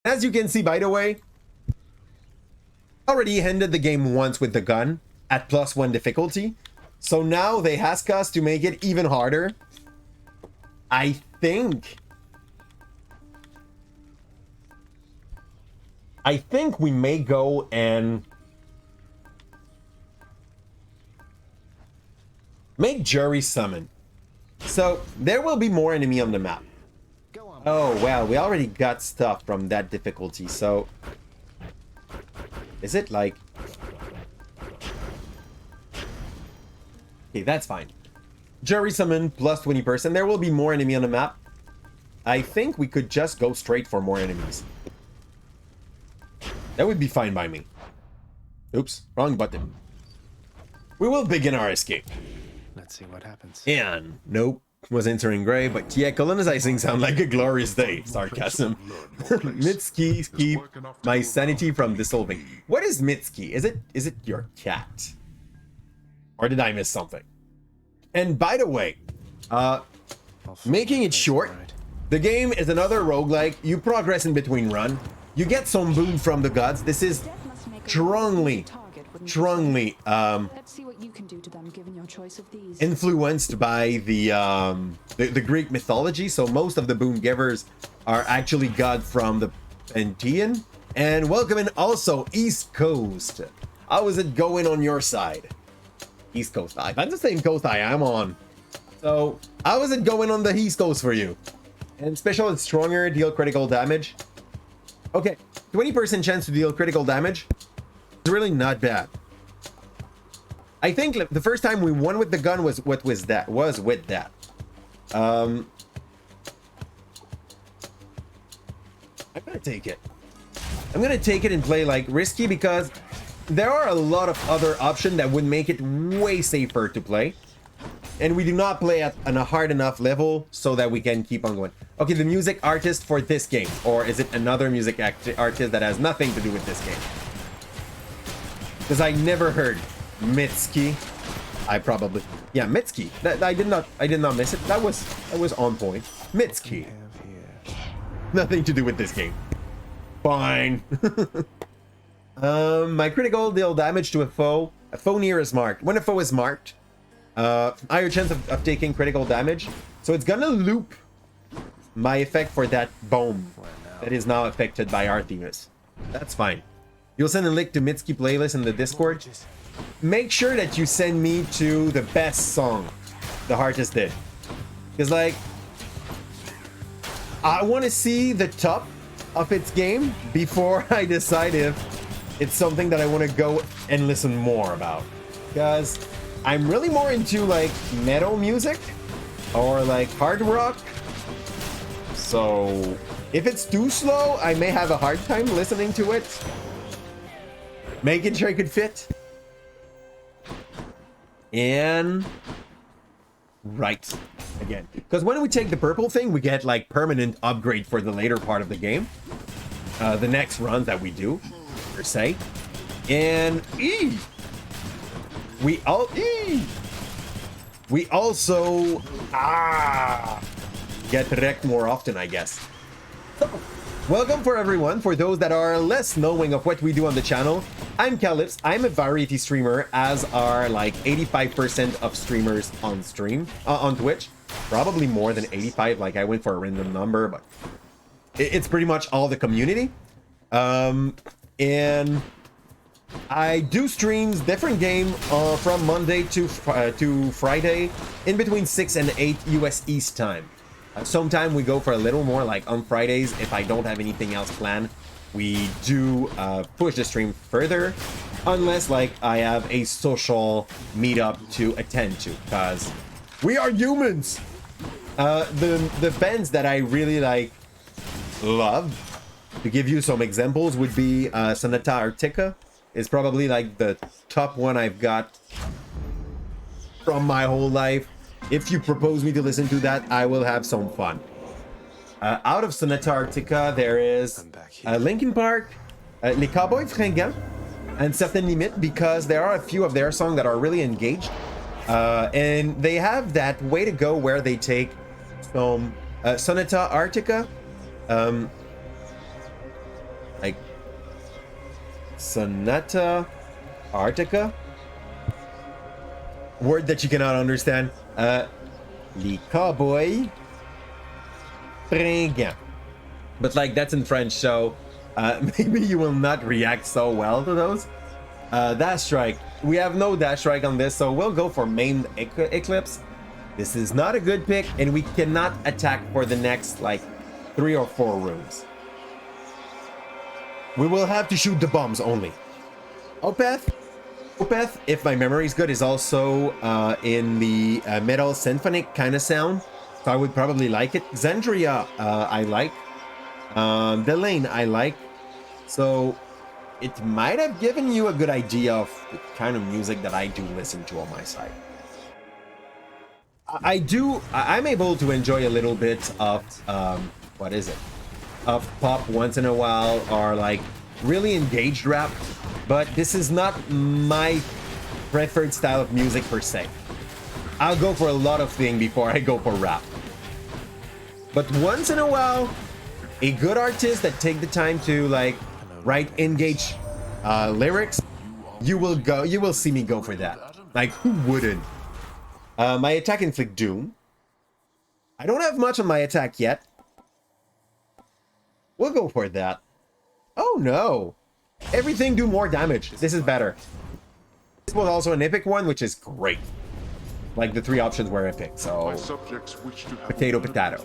As you can see, by the way, already ended the game once with the gun at +1 difficulty. So now they ask us to make it even harder. I think we may go and make jury summon. So there will be more enemy on the map. Oh, well, we already got stuff from that difficulty, so... Is it like... Okay, that's fine. Jury summon plus 20%. There will be more enemy on the map. I think we could just go straight for more enemies. That would be fine by me. Oops, wrong button. We will begin our escape. Let's see what happens. And nope, was entering gray, but yeah, colonizing sound like a glorious day. Sarcasm. Mitski keep my sanity from dissolving. What is Mitski? Is it your cat? Or did I miss something? And by the way, making it short, the game is another roguelike. You progress in between run. You get some boon from the gods. This is strongly influenced by the Greek mythology. So most of the boon givers are actually god from the Pantheon. And welcoming also East Coast. How is it going on your side? East Coast. That's the same coast I am on. So how is it going on the East Coast for you? And special and stronger, deal critical damage. Okay, 20% chance to deal critical damage. It's really not bad. I think the first time we won with the gun was with that. I'm gonna take it. I'm gonna take it and play like risky because there are a lot of other options that would make it way safer to play. And we do not play at a hard enough level so that we can keep on going. Okay, the music artist for this game. Or is it another music artist that has nothing to do with this game? Because I never heard Mitski. Yeah, Mitski. I did not miss it. That was on point. Mitski. Nothing to do with this game. Fine. My critical deal damage to a foe. A foe near is marked. When a foe is marked, higher chance of taking critical damage. So it's gonna loop my effect for that bomb that is now affected by Artemis. That's fine. You'll send a link to Mitski playlist in the Discord. Make sure that you send me to the best song the artist did. Because like, I want to see the top of its game before I decide if it's something that I want to go and listen more about. Because I'm really more into like metal music or like hard rock. So if it's too slow, I may have a hard time listening to it. Making sure I could fit. And right again, because when we take the purple thing, we get like permanent upgrade for the later part of the game. The next runs that we do, per se. And we also get wrecked more often, I guess. So, welcome for everyone. For those that are less knowing of what we do on the channel, I'm Calypso. I'm a variety streamer, as are like 85% of streamers on stream, on Twitch. Probably more than 85, like I went for a random number, but it's pretty much all the community. And I do streams, different game from Monday to Friday, in between 6 and 8 US East time. Sometime we go for a little more, like on Fridays, if I don't have anything else planned. We do push the stream further, unless like I have a social meetup to attend to, because we are humans. The bands that I really like love, to give you some examples, would be Sonata Arctica. Is probably like the top one I've got from my whole life. If you propose me to listen to that, I will have some fun. Out of Sonata Arctica, there is Linkin Park, Les Cowboys Fringants, and Certaines Limites, because there are a few of their songs that are really engaged. And they have that way to go where they take some Sonata Arctica, Like Sonata Arctica? Word that you cannot understand. Les Cowboys Fringants. But like that's in French, so maybe you will not react so well to those. Dash strike. We have no dash strike on this, so we'll go for main eclipse. This is not a good pick, and we cannot attack for the next like 3 or 4 rooms. We will have to shoot the bombs only. Opeth, if my memory is good, is also in the metal symphonic kind of sound, so I would probably like it. Xandria, I like. Delane, I like. So it might have given you a good idea of the kind of music that I do listen to on my side. I'm able to enjoy a little bit of, what is it? Of pop once in a while, or like really engaged rap, but this is not my preferred style of music per se. I'll go for a lot of things before I go for rap. But once in a while, a good artist that take the time to like write engaged lyrics, you will see me go for that. Like, who wouldn't? My attack inflict doom. I don't have much on my attack yet. We'll go for that. Oh no! Everything do more damage. This is better. This was also an epic one, which is great. Like the 3 options were epic, so potato.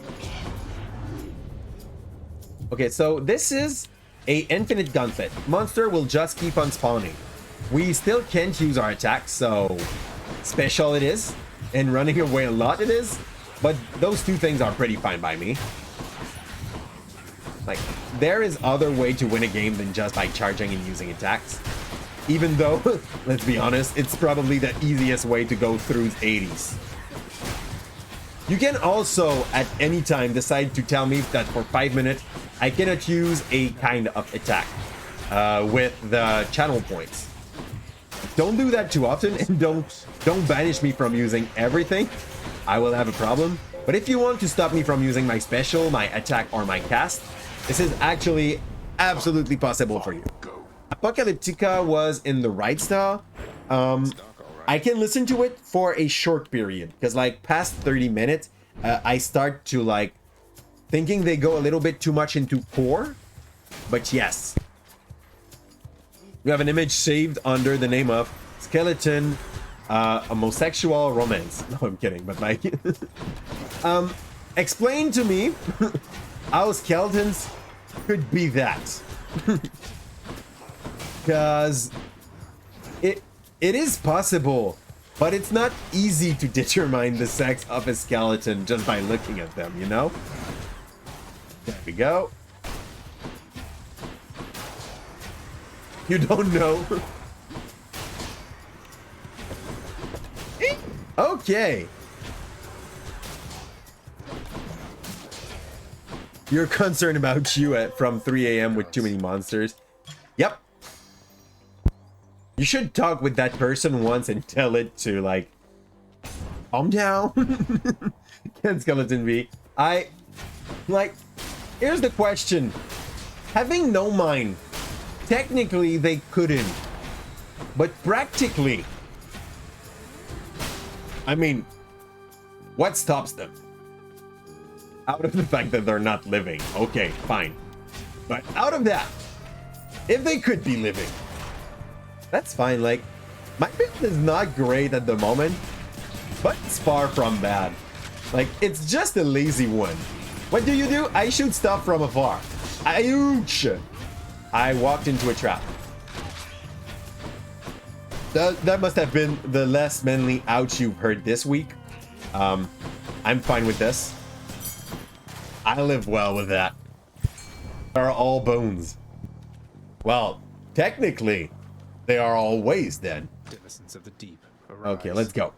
Okay, so this is a infinite gauntlet. Monster will just keep on spawning. We still can't use our attack, so special it is, and running away a lot it is, but those 2 things are pretty fine by me. Like, there is other way to win a game than just by charging and using attacks. Even though, let's be honest, it's probably the easiest way to go through 80s. You can also, at any time, decide to tell me that for 5 minutes, I cannot use a kind of attack with the channel points. Don't do that too often, and don't banish me from using everything. I will have a problem. But if you want to stop me from using my special, my attack, or my cast, this is actually absolutely possible for you. Apocalyptica was in the right style. I can listen to it for a short period, because like past 30 minutes, I start to like thinking they go a little bit too much into core. But yes, we have an image saved under the name of Skeleton Homosexual Romance. No, I'm kidding, but like explain to me how skeletons could be that. Because it is possible, but it's not easy to determine the sex of a skeleton just by looking at them, you know? There we go. You don't know. Okay. You're concerned about you from 3 a.m. with too many monsters. Yep. You should talk with that person once and tell it to like calm down. Can skeleton be? Here's the question. Having no mind, technically they couldn't, but practically, I mean, what stops them? Out of the fact that they're not living. Okay, fine. But out of that, if they could be living, that's fine. Like, my build is not great at the moment, but it's far from bad. Like, it's just a lazy one. What do? I shoot stuff from afar. Ouch! I walked into a trap. That must have been the less manly ouch you've heard this week. I'm fine with this. I live well with that. Are all bones. Well, technically, they are all ways then. Denizens of the deep. Okay, let's go.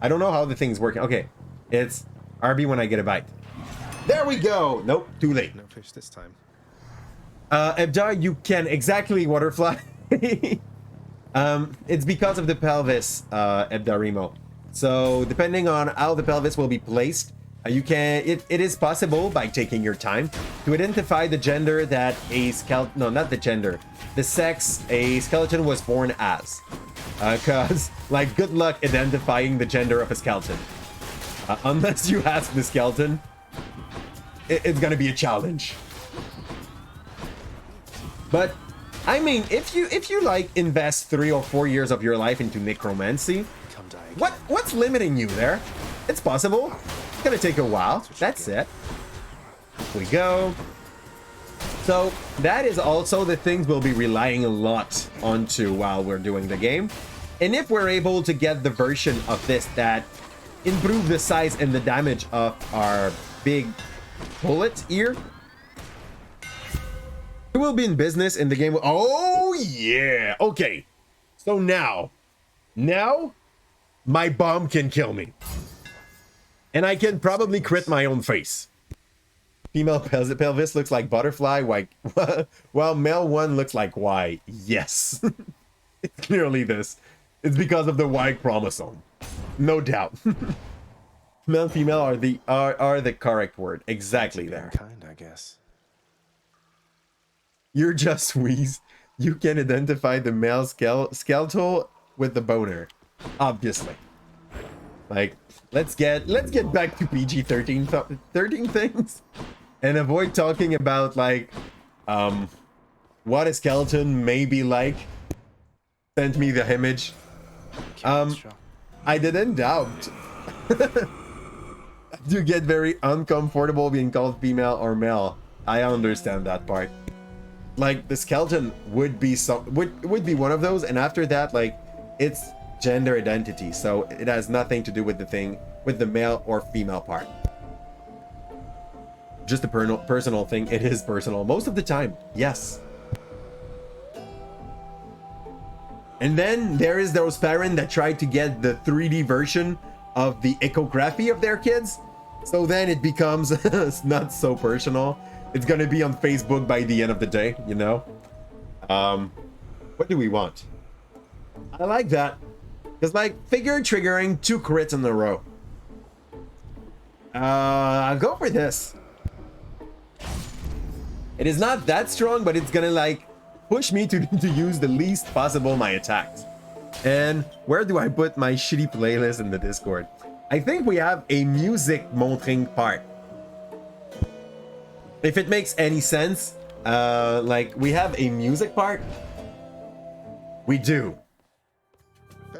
I don't know how the thing's working. Okay, it's RB when I get a bite. There we go. Nope, too late. No fish this time. Ebdar, you can exactly waterfly. It's because of the pelvis, Ebdarimo. So depending on how the pelvis will be placed, It is possible by taking your time to identify the gender that a skeleton, no, not the gender, the sex a skeleton was born as. Cause like, good luck identifying the gender of a skeleton. Unless you ask the skeleton, it's gonna be a challenge. But I mean, if you like invest 3 or 4 years of your life into necromancy, what's limiting you there? It's possible. It's gonna take a while. That's it. We go. So that is also the things we'll be relying a lot onto while we're doing the game. And if we're able to get the version of this that improve the size and the damage of our big bullet here, it will be in business in the game. Oh yeah. Okay. So now my bomb can kill me. And I can probably crit my own face. Female pelvis looks like butterfly, while male one looks like Y. Yes. It's clearly this. It's because of the Y chromosome. No doubt. Male and female are the correct word. Exactly there. Kind, I guess. You're just Wheeze. You can identify the male skeletal with the boner. Obviously. Like, let's get back to PG-13 things and avoid talking about like what a skeleton may be like. Send me the image. I didn't doubt. You get very uncomfortable being called female or male. I understand that part. Like, the skeleton would be would be one of those, and after that, like, it's gender identity, so it has nothing to do with the thing with the male or female part. Just a personal thing. It is personal most of the time. Yes. And then there is those parents that try to get the 3D version of the echography of their kids, so then it becomes it's not so personal. It's gonna be on Facebook by the end of the day, you know. What do we want? I like that. It's like figure triggering 2 crits in a row. I'll go for this. It is not that strong, but it's gonna like push me to use the least possible my attacks. And where do I put my shitty playlist in the Discord? I think we have a music montring part. If it makes any sense, like we have a music part. We do.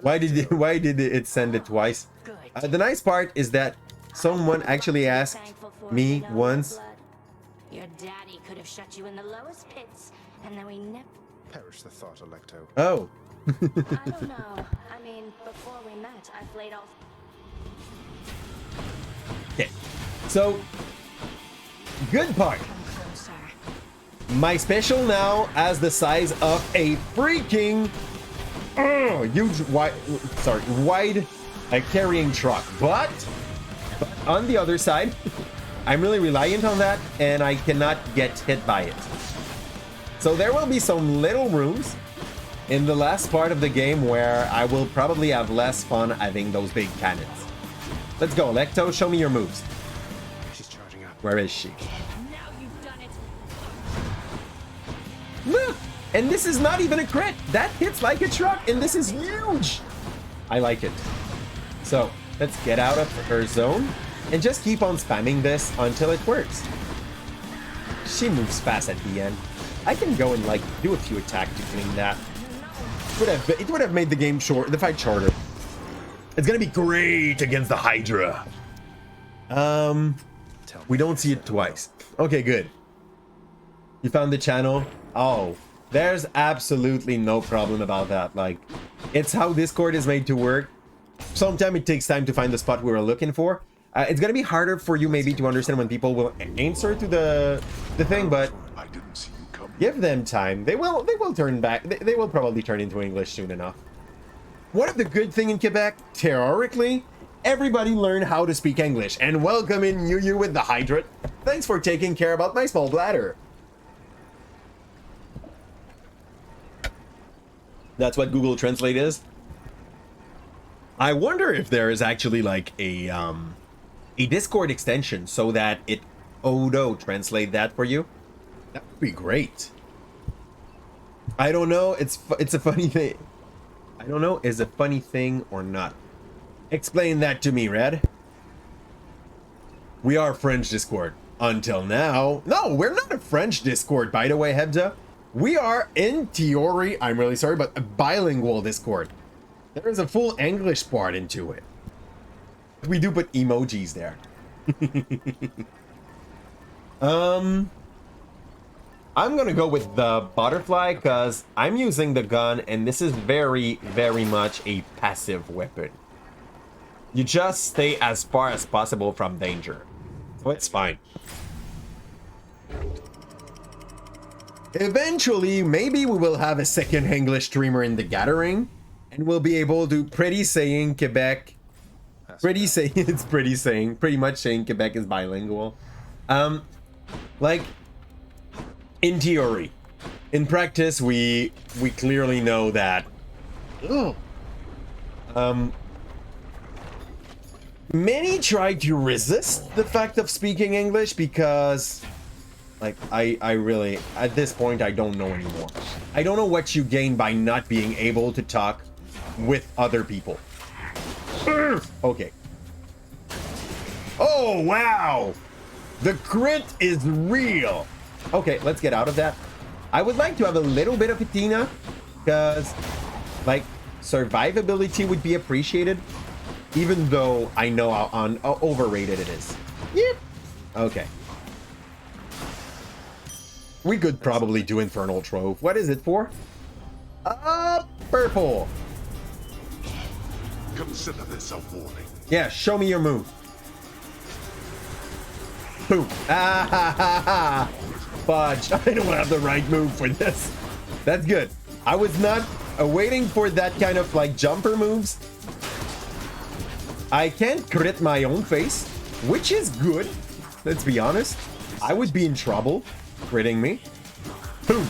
Why did it send it twice? The nice part is that someone actually asked me once. Your daddy could have shut you in the lowest pits, and then we never. Perish the thought, Electo. Oh. I don't know. I mean, before we met, I played all. Okay. So, good part. My special now has the size of a freaking huge wide carrying truck, but on the other side I'm really reliant on that and I cannot get hit by it. So there will be some little rooms in the last part of the game where I will probably have less fun having those big cannons. Let's go, Electo, show me your moves. She's charging up. Where is she? Now you've done it. Look! And this is not even a crit. That hits like a truck, and this is huge. I like it. So, let's get out of her zone and just keep on spamming this until it works. She moves fast at the end. I can go and like do a few attacks to clean that. It would have made the game the fight shorter. It's gonna be great against the Hydra. We don't see it twice. Okay, good. You found the channel? Oh, there's absolutely no problem about that. Like, it's how Discord is made to work. Sometimes it takes time to find the spot we were looking for. It's gonna be harder for you maybe to understand when people will answer to the thing, but give them time. They will turn back. They will probably turn into English soon enough. One of the good thing in Quebec, theoretically, everybody learn how to speak English. And welcome in you with the Hydra. Thanks for taking care about my small bladder. That's what Google Translate is. I wonder if there is actually like a a Discord extension so that it auto translate that for you, that would be great. I don't know. It's a funny thing. I don't know. Is a funny thing or not? Explain that to me, Red. We are French Discord. Until now. No, we're not a French Discord, by the way, Hebda. We are, in theory, I'm really sorry, but a bilingual Discord. There is a full English part into it. We do put emojis there. I'm gonna go with the butterfly because I'm using the gun and this is very, very much a passive weapon. You just stay as far as possible from danger. So it's fine. Eventually, maybe we will have a second English streamer in the gathering and we'll be able to pretty saying Quebec. Pretty saying it's pretty much saying Quebec is bilingual. Like in theory. In practice, we clearly know that many try to resist the fact of speaking English because like I really at this point I don't know anymore. I don't know what you gain by not being able to talk with other people. Okay. Oh wow! The crit is real. Okay, let's get out of that. I would like to have a little bit of patina because like survivability would be appreciated, even though I know how overrated it is. Yep. Okay. We could probably do Infernal Trove. What is it for? Purple. Consider this a warning. Yeah, show me your move. Boom. Ah ha ha ha. Fudge. I don't have the right move for this. That's good. I was not waiting for that kind of like jumper moves. I can't crit my own face, which is good. Let's be honest. I would be in trouble critting me. Boom.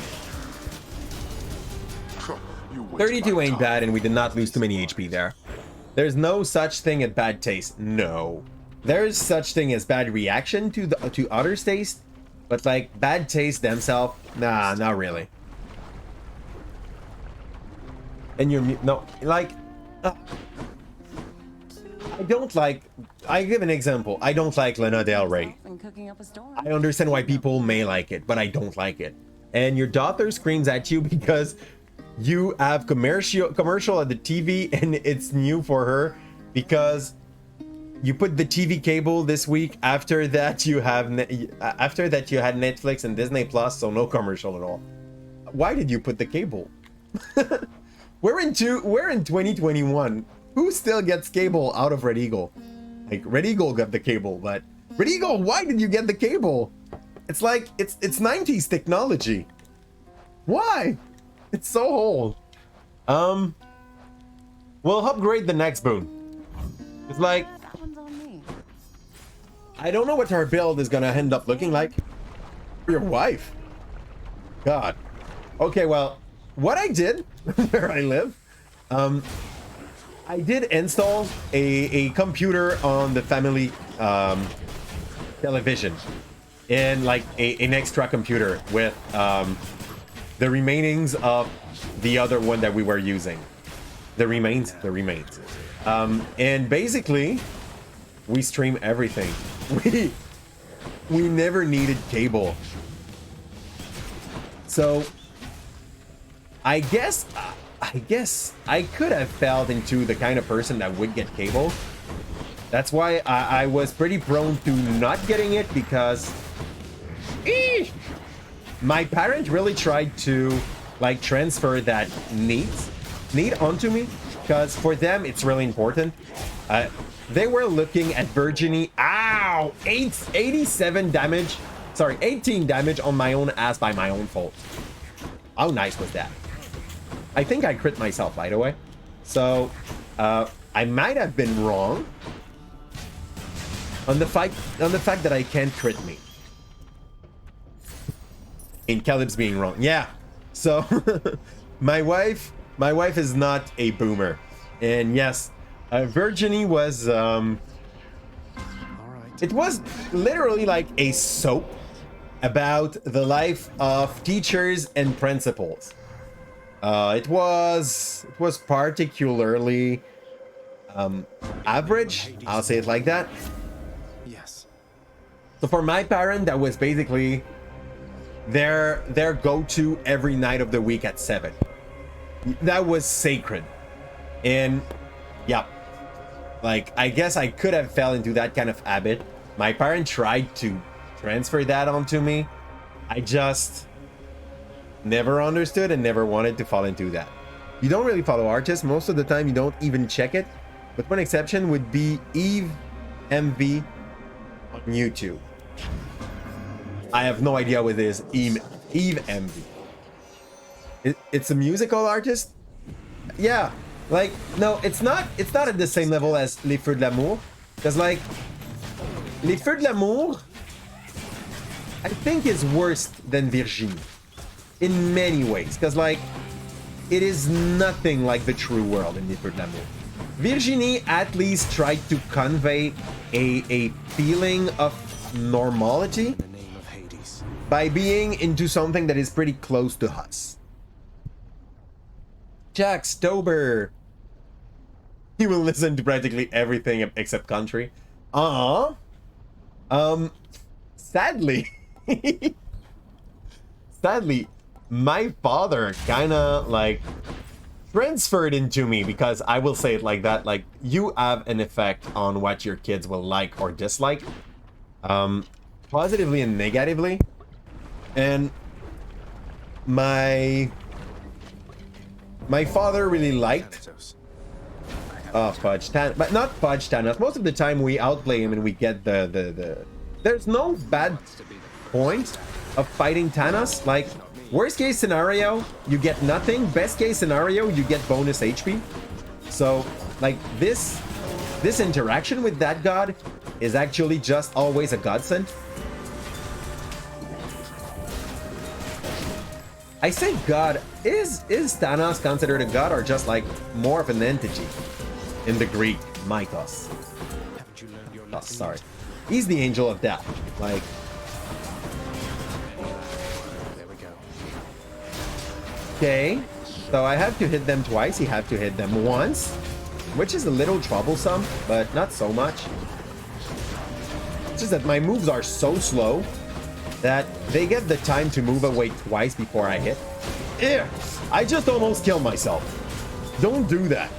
32 ain't bad, and we did not lose too many HP there. There's no such thing as bad taste. No. There is such thing as bad reaction to others' taste, but like bad taste themselves, nah, not really. And you're no like. I don't like. I give an example. I don't like Lana Del Rey. I understand why people may like it, but I don't like it. And your daughter screams at you because you have commercial at the TV and it's new for her because you put the TV cable this week. After that you had Netflix and Disney Plus, so no commercial at all. Why did you put the cable? we're in 2021. Who still gets cable out of Red Eagle? Like Red Eagle got the cable, but Red Eagle, why did you get the cable? It's like it's 90s technology. Why? It's so old. We'll upgrade the next boon. It's like I don't know what our build is gonna end up looking like. Your wife. God. Okay, well, what I did where I live, I did install a computer on the family television and like an extra computer with the remainings of the other one that we were using. The remains. And basically we stream everything. We never needed cable. So I guess I could have fell into the kind of person that would get cable. That's why I was pretty prone to not getting it because my parents really tried to like transfer that need onto me because for them it's really important. They were looking at Virginie. Ow! 87 damage. Sorry, 18 damage on my own ass by my own fault. How nice was that? I think I crit myself, by the way. So, I might have been wrong on the fact that I can't crit me. In Caleb's being wrong. Yeah. So, my wife is not a boomer. And yes, Virginie was It was literally like a soap about the life of teachers and principals. It was particularly average, I'll say it like that. Yes. So for my parent, that was basically their go-to every night of the week at 7. That was sacred. And yeah, like I guess I could have fell into that kind of habit. My parent tried to transfer that onto me. I just never understood and never wanted to fall into that. You don't really follow artists. Most of the time you don't even check it. But one exception would be Eve MV on YouTube. I have no idea what it is. Eve MV. It's a musical artist? Yeah. Like, no, it's not at the same level as Les Feux de l'Amour. Because like Les Feux de l'Amour, I think is worse than Virginie. In many ways. Because like it is nothing like the true world in Les Feux de l'Amour. Virginie at least tried to convey a feeling of normality In the name of Hades. by being into something that is pretty close to us. Jack Stober. He will listen to practically everything except country. Sadly. Sadly, my father kinda like transferred into me, because I will say it like that, like you have an effect on what your kids will like or dislike, positively and negatively. And my father really liked Thanatos. Fudge Thanos, but not Fudge Thanos. Most of the time we outplay him and we get the there's no bad point of fighting Thanos. Like, worst case scenario, you get nothing. Best case scenario, you get bonus HP. So, like, this interaction with that god is actually just always a godsend. I say god, is Thanos considered a god or just like more of an entity in the Greek mythos? Haven't you learned your Oh, lesson sorry. yet? He's the angel of death. Like, There we go. okay, so I have to hit them twice. You have to hit them once, which is a little troublesome, but not so much. It's just that my moves are so slow that they get the time to move away twice before I hit. Ew, I just almost killed myself. Don't do that.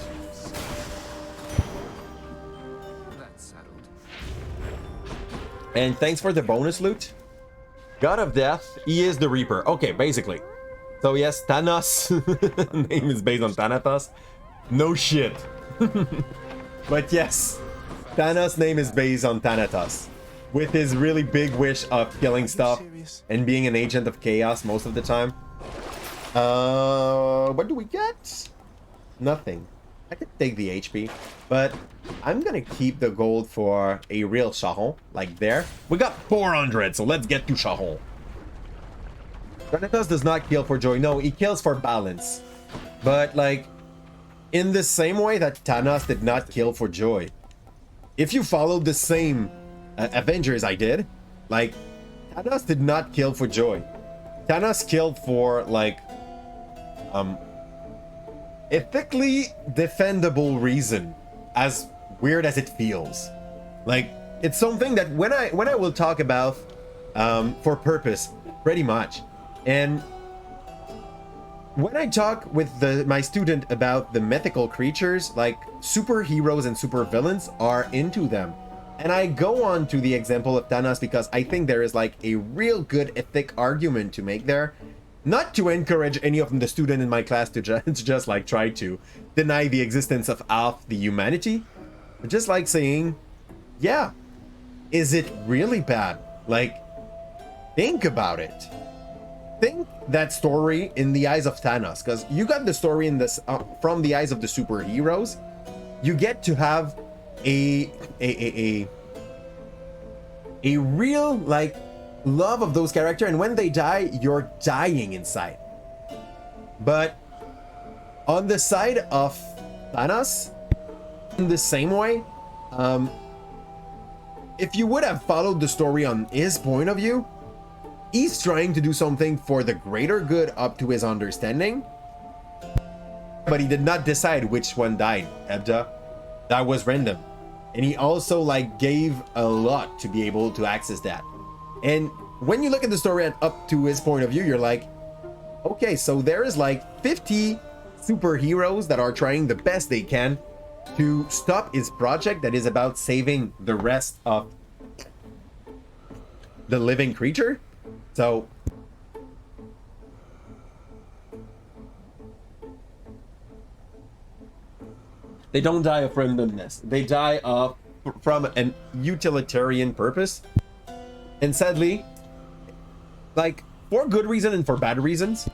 That's settled. And thanks for the bonus loot. God of Death, he is the Reaper. Okay, basically. So yes, Thanos name is based on Thanatos. No shit. But yes, Thanos name is based on Thanatos, with his really big wish of killing stuff serious? and being an agent of chaos most of the time. What do we get? Nothing. I could take the HP, but I'm gonna keep the gold for a real Charon, like there. We got 400, so let's get to Charon. Thanatos does not kill for joy. No, he kills for balance. But like, in the same way that Thanos did not kill for joy. If you followed the same Avengers I did, like, Thanos did not kill for joy. Thanos killed for like ethically defendable reason, as weird as it feels. Like, it's something that when I will talk about for purpose, pretty much. And when I talk with my student about the mythical creatures, like superheroes and supervillains are into them. And I go on to the example of Thanos because I think there is like a real good ethic argument to make there. Not to encourage any of the student in my class to just like try to deny the existence of half the humanity. But just like saying, yeah, is it really bad? Like, think about it. Think that story in the eyes of Thanos, because you got the story in this from the eyes of the superheroes. You get to have a real like love of those characters, and when they die, you're dying inside. But on the side of Thanos, in the same way, if you would have followed the story on his point of view, he's trying to do something for the greater good up to his understanding. But he did not decide which one died, Ebda. That was random. And he also like gave a lot to be able to access that. And when you look at the story up to his point of view, you're like, okay, so there is like 50 superheroes that are trying the best they can to stop his project that is about saving the rest of the living creature. So they don't die of randomness. They die of from an utilitarian purpose. And sadly, like for good reason and for bad reasons,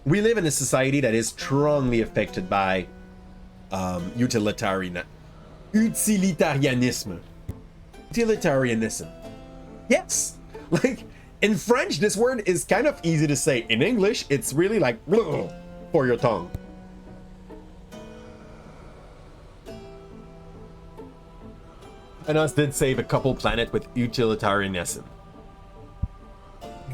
we live in a society that is strongly affected by utilitarianism. Utilitarianism. Yes. Like in French, this word is kind of easy to say. In English, it's really like for your tongue. And us did save a couple planets with utilitarianism.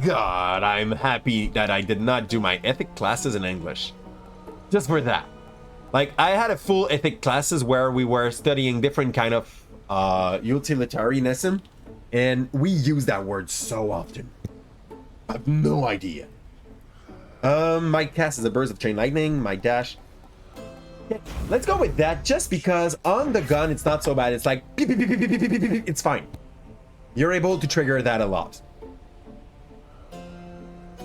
God, I'm happy that I did not do my ethic classes in English. Just for that. Like, I had a full ethic classes where we were studying different kind of utilitarianism, and we use that word so often. I have no idea. My cast is a burst of chain lightning, my dash. Yeah, let's go with that, just because on the gun it's not so bad. It's like beep, beep, beep, beep, beep, beep, beep, beep. It's fine. You're able to trigger that a lot.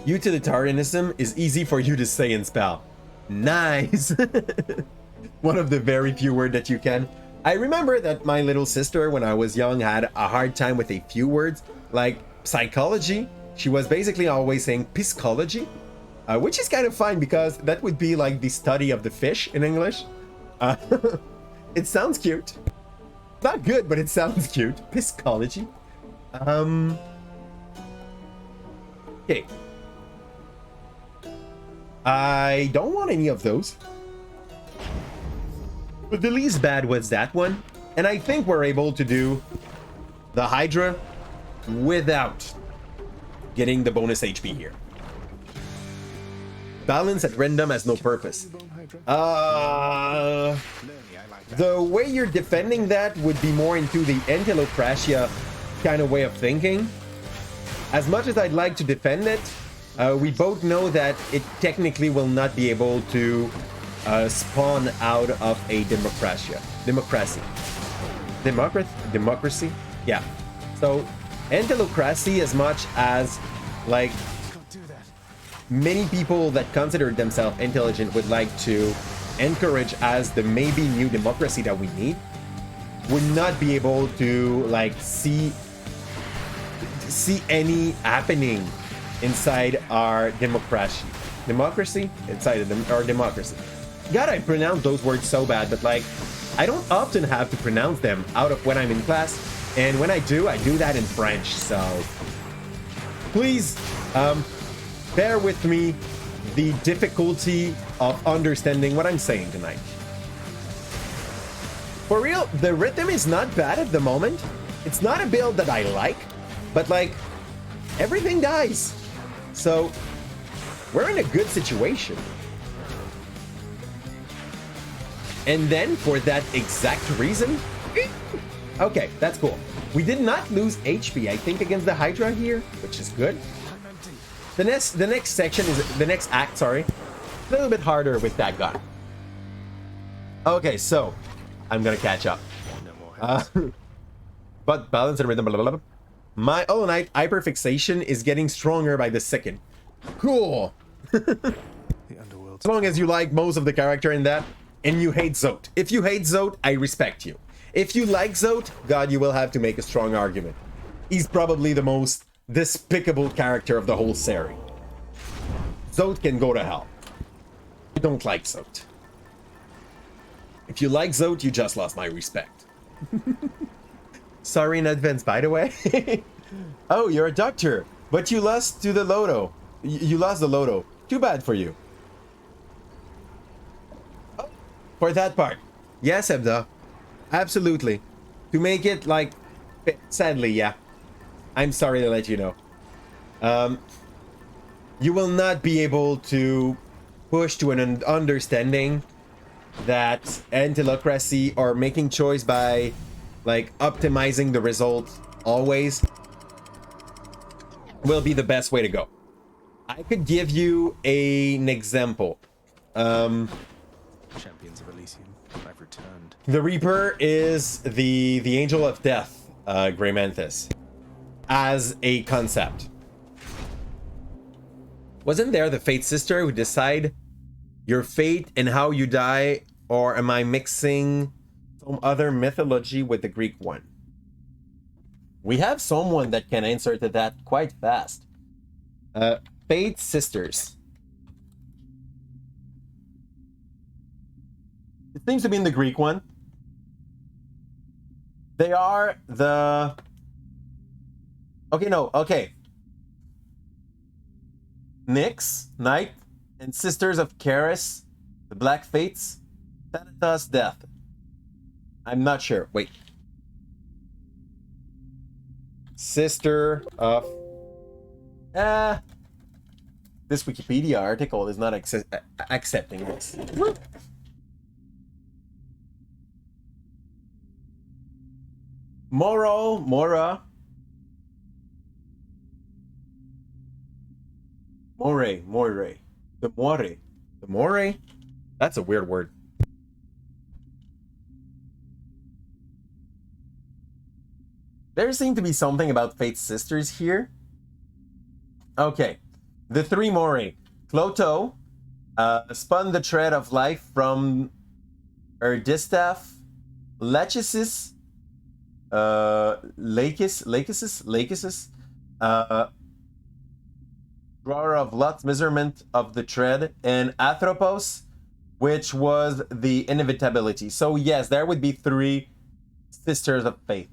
Utilitarianism is easy for you to say and spell. Nice. One of the very few words that you can. I remember that my little sister, when I was young, had a hard time with a few words like psychology. She was basically always saying piscology. Which is kind of fine because that would be like the study of the fish in English. It sounds cute. Not good, but it sounds cute. Piscology. Okay. I don't want any of those. But the least bad was that one. And I think we're able to do the Hydra without getting the bonus HP here. Balance at random has no purpose. The way you're defending that would be more into the antilocratia kind of way of thinking. As much as I'd like to defend it, we both know that it technically will not be able to spawn out of a democracy. Yeah. So antilocracy, as much as like many people that consider themselves intelligent would like to encourage as the maybe new democracy that we need, would not be able to like see any happening inside our democracy inside of our democracy. God, I pronounce those words so bad, but like I don't often have to pronounce them out of when I'm in class, and when I do that in French. So please bear with me the difficulty of understanding what I'm saying tonight. For real, the rhythm is not bad at the moment. It's not a build that I like, but like everything dies. So we're in a good situation. And then for that exact reason, okay, that's cool. We did not lose HP, I think, against the Hydra here, which is good. The next section is the next act, sorry. A little bit harder with that gun. Okay, so I'm gonna catch up. But balance and rhythm, blah, blah, blah. My Hollow Knight hyperfixation is getting stronger by the second. Cool. As long as you like most of the character in that, and you hate Zote. If you hate Zote, I respect you. If you like Zote, God, you will have to make a strong argument. He's probably the most despicable character of the whole series. Zote can go to hell. I don't like Zote. If you like Zote, you just lost my respect. Sorry in advance, by the way. Oh, you're a doctor, but you lost to the Lotto. You lost the Lotto. Too bad for you. Oh, for that part. Yes, Ebda. Absolutely. To make it like Sadly, yeah. I'm sorry to let you know. You will not be able to push to an understanding that antilocracy or making choice by like optimizing the result always will be the best way to go. I could give you an example. Champions of Elysium, I've returned. The Reaper is the angel of death, Grey Mantis, as a concept. Wasn't there the Fate Sister who decide your fate and how you die, or am I mixing some other mythology with the Greek one? We have someone that can answer to that quite fast. Fate Sisters. It seems to be in the Greek one. They are the... Okay. Nyx, Night, and Sisters of Charis, the Black Fates, Thanatos, Death. I'm not sure. Wait. Sister of... This Wikipedia article is not accepting this. Mora. More. The More? That's a weird word. There seemed to be something about Fate's sisters here. Okay. The three More. Cloto spun the thread of life from Erdistaff, Lachesis, Lachesis, Drawer of Lot's measurement of the thread, and Athropos, which was the inevitability. So yes, there would be three sisters of faith.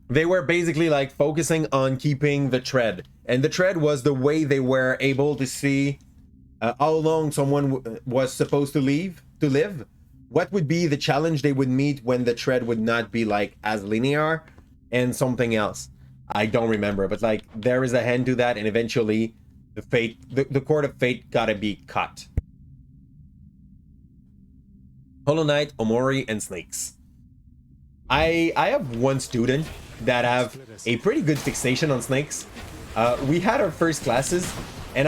They were basically like focusing on keeping the thread, and the thread was the way they were able to see how long someone was supposed to live. What would be the challenge they would meet when the thread would not be like as linear, and something else. I don't remember, but like there is a hand to that, and eventually the cord of fate gotta be cut. Hollow Knight, Omori, and Snakes. I have one student that have a pretty good fixation on snakes. We had our first classes, and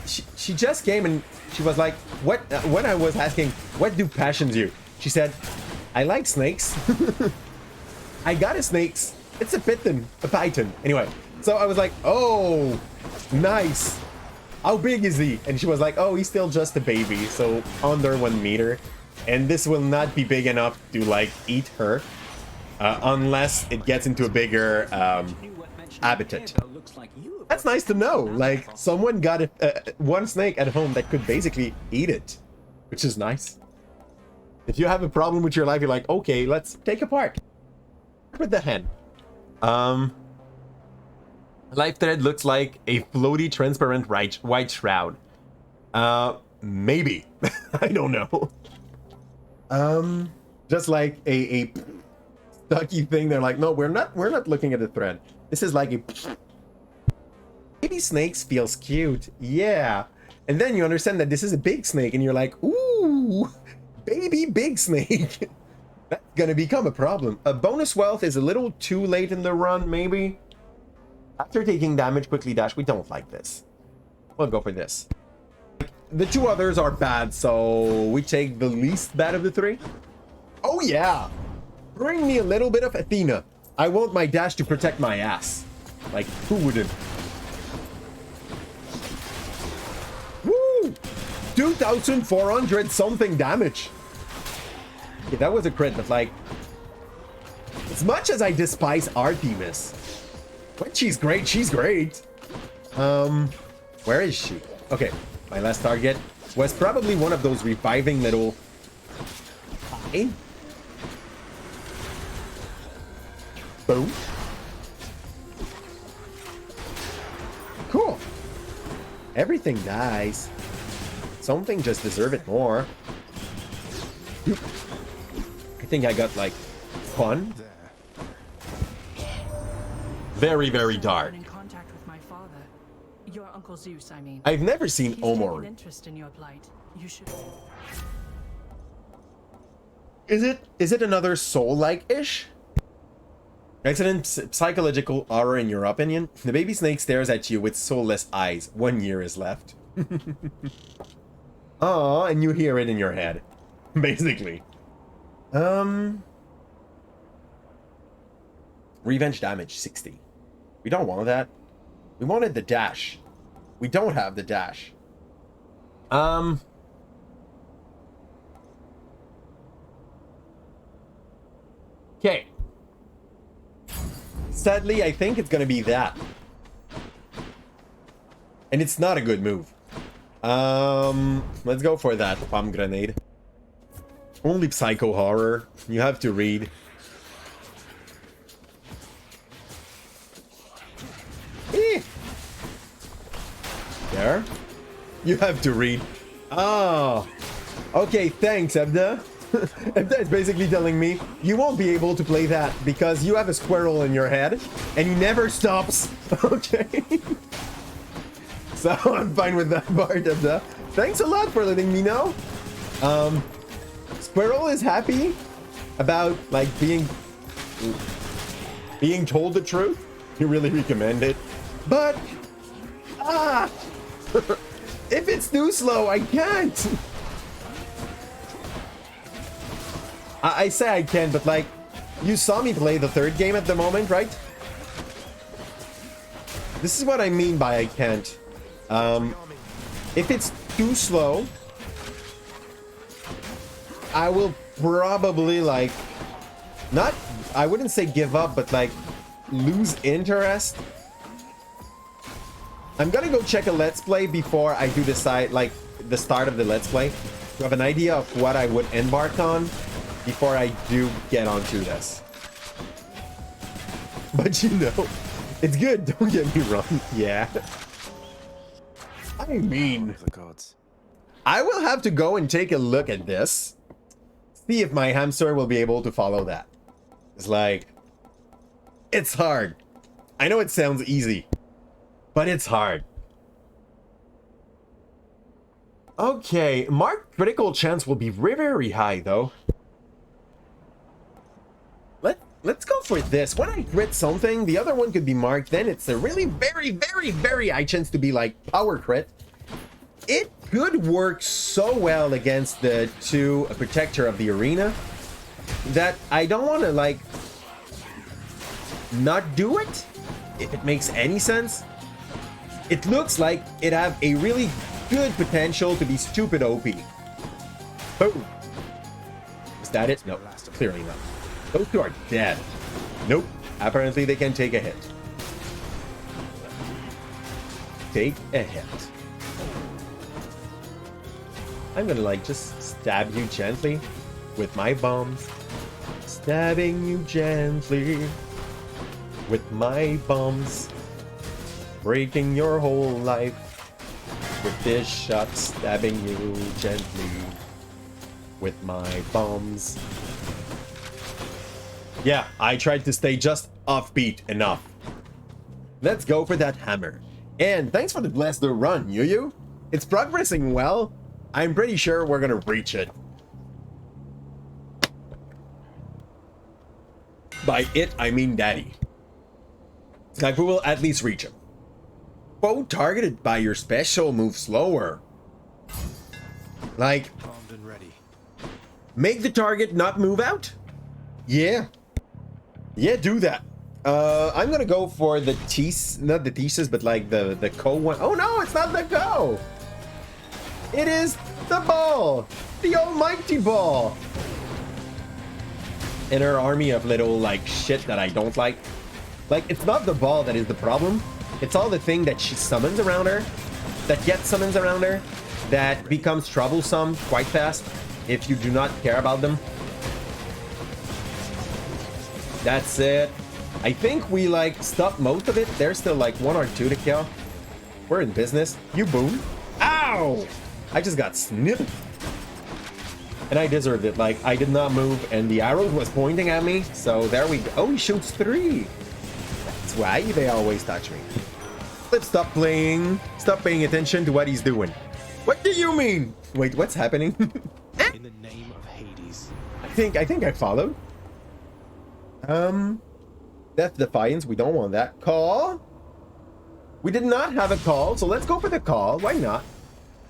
she just came and she was like, "What?" When I was asking, "What do passions you?" She said, "I like snakes." I got a snakes. It's a python. Anyway, so I was like, "Oh, nice. How big is he?" And she was like, "Oh, he's still just a baby, so under 1 meter, and this will not be big enough to like eat her, unless it gets into a bigger habitat." That's nice to know. Like someone got one snake at home that could basically eat it, which is nice. If you have a problem with your life, you're like, okay, let's take apart. With the hen. Life thread looks like a floaty, transparent white shroud. Maybe. I don't know. Just like a stucky thing. They're like, no, we're not looking at the thread. This is like a... Baby snakes feels cute. Yeah. And then you understand that this is a big snake, and you're like, ooh, baby big snake. That's gonna become a problem. A bonus wealth is a little too late in the run, maybe. After taking damage, quickly dash. We don't like this. We'll go for this. The two others are bad, so we take the least bad of the three. Oh yeah. Bring me a little bit of Athena. I want my dash to protect my ass. Like, who wouldn't? Woo! 2,400 something damage. Okay, that was a crit, but like, as much as I despise Artemis, when she's great, she's great. Where is she? Okay, my last target was probably one of those reviving little... Hey. Boom. Cool. Everything dies. Something just deserve it more. I think I got like fun. There. Very, very dark. In contact with my father, your Uncle Zeus, I mean. I've never seen He's taken Omori. interest in your plight. You should. Is it another soul-like-ish? Excellent psychological horror in your opinion. The baby snake stares at you with soulless eyes. 1 year is left. Oh, and you hear it in your head. Basically. Revenge damage 60. We don't want that. We wanted the dash. We don't have the dash. Okay. Sadly, I think it's gonna be that. And it's not a good move. Let's go for that bomb grenade. Only psycho horror. You have to read. There. You have to read. Oh. Okay, thanks, Ebda. Ebda is basically telling me you won't be able to play that because you have a squirrel in your head and he never stops. Okay. So I'm fine with that part, Ebda. Thanks a lot for letting me know. Squirrel is happy about like being told the truth. You really recommend it. But if it's too slow, I can't. I say I can, but like, you saw me play the third game at the moment, right? This is what I mean by I can't. If it's too slow, I will probably like, I wouldn't say give up, but like lose interest. I'm gonna go check a Let's Play before I do decide, like, the start of the Let's Play, to have an idea of what I would embark on before I do get onto this. But you know, it's good, don't get me wrong, yeah. I mean, The gods. I will have to go and take a look at this, see if my hamster will be able to follow that. It's like, it's hard. I know it sounds easy, but it's hard. Okay, marked critical chance will be very high though. Let's go for this. When I crit something, the other one could be marked, then it's a really very, very, very high chance to be like power crit. It could work so well against the two protector of the arena that I don't want to like not do it, if it makes any sense. It looks like it have a really good potential to be stupid OP. Boom. Is that it? No, clearly not. Those two are dead. Nope. Apparently they can take a hit. Take a hit. I'm gonna like just stab you gently with my bombs. Stabbing you gently with my bombs. Breaking your whole life with this shot. Stabbing you gently with my bombs. Yeah, I tried to stay just offbeat enough. Let's go for that hammer. And thanks for the bless the run, Yu. It's progressing well. I'm pretty sure we're gonna reach it. By it, I mean daddy. Like, we will at least reach him. Foe targeted by your special move slower. Like, Armed and ready. make the target not move out? Yeah. Yeah, do that. I'm gonna go for the Tis, not the thesis, but like the Ko one. Oh no, it's not the Ko! It is the ball! The almighty ball! In her army of little like shit that I don't like. Like, it's not the ball that is the problem. It's all the thing that she summons around her, that gets summons around her, that becomes troublesome quite fast if you do not care about them. That's it. I think we like stopped most of it. There's still like 1 or 2 to kill. We're in business. You boom. Ow! I just got snipped. And I deserved it. Like, I did not move, and the arrow was pointing at me. So there we go. Oh, he shoots 3. That's why they always touch me. Let's stop playing. Stop paying attention to what he's doing. What do you mean? Wait, what's happening? In the name of Hades. I think I followed. Death Defiance. We don't want that. Call. We did not have a call, so let's go for the call. Why not?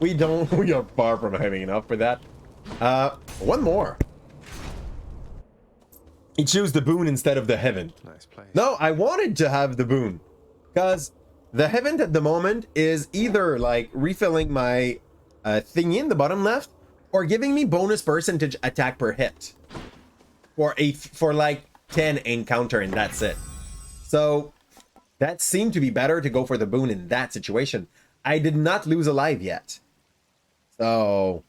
We don't. We are far from having enough for that. One more. He chose the boon instead of the heaven. Nice place. No, I wanted to have the boon, because the heaven at the moment is either like refilling my thing in the bottom left, or giving me bonus percentage attack per hit for like 10 encounter, and that's it. So that seemed to be better to go for the boon in that situation. I did not lose a life yet, so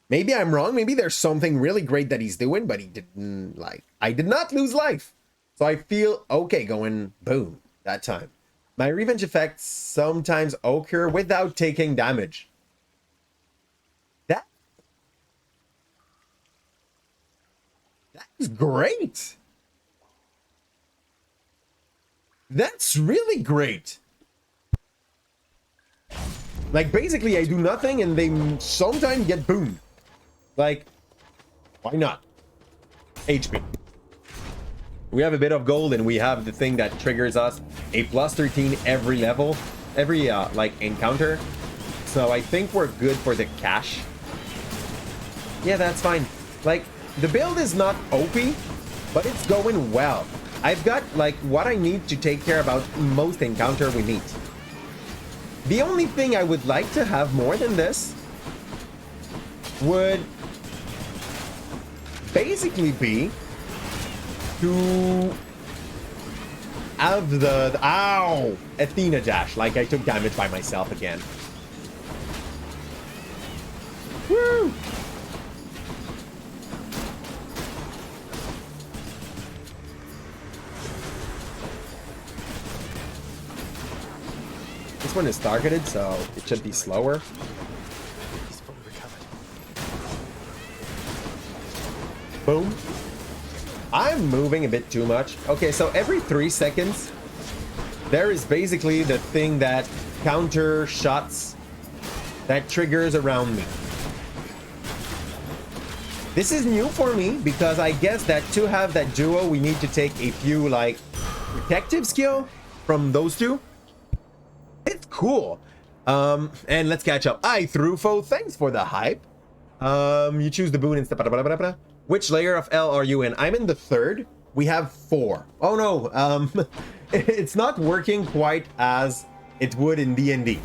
maybe I'm wrong. Maybe there's something really great that he's doing, but he didn't. Like, I did not lose life, so I feel okay going boom that time. My revenge effects sometimes occur without taking damage. That is great. That's really great. Like, basically, I do nothing and they sometimes get boomed. Like, why not? HP. We have a bit of gold, and we have the thing that triggers us a plus 13 every level, every like encounter. So I think we're good for the cash. Yeah, that's fine. Like, the build is not OP, but it's going well. I've got like what I need to take care about most encounter we meet. The only thing I would like to have more than this would basically be to have the ow Athena dash. Like, I took damage by myself again. Woo! This one is targeted, so it should be slower. He's fully recovered. Boom. I'm moving a bit too much. Okay, so every 3 seconds, there is basically the thing that counter shots that triggers around me. This is new for me, because I guess that to have that duo, we need to take a few, like, protective skill from those two. It's cool. And let's catch up. Hi, Thrufo. Thanks for the hype. You choose the boon instead. Which layer of L are you in? I'm in the 3rd. We have 4. Oh no, it's not working quite as it would in D&D.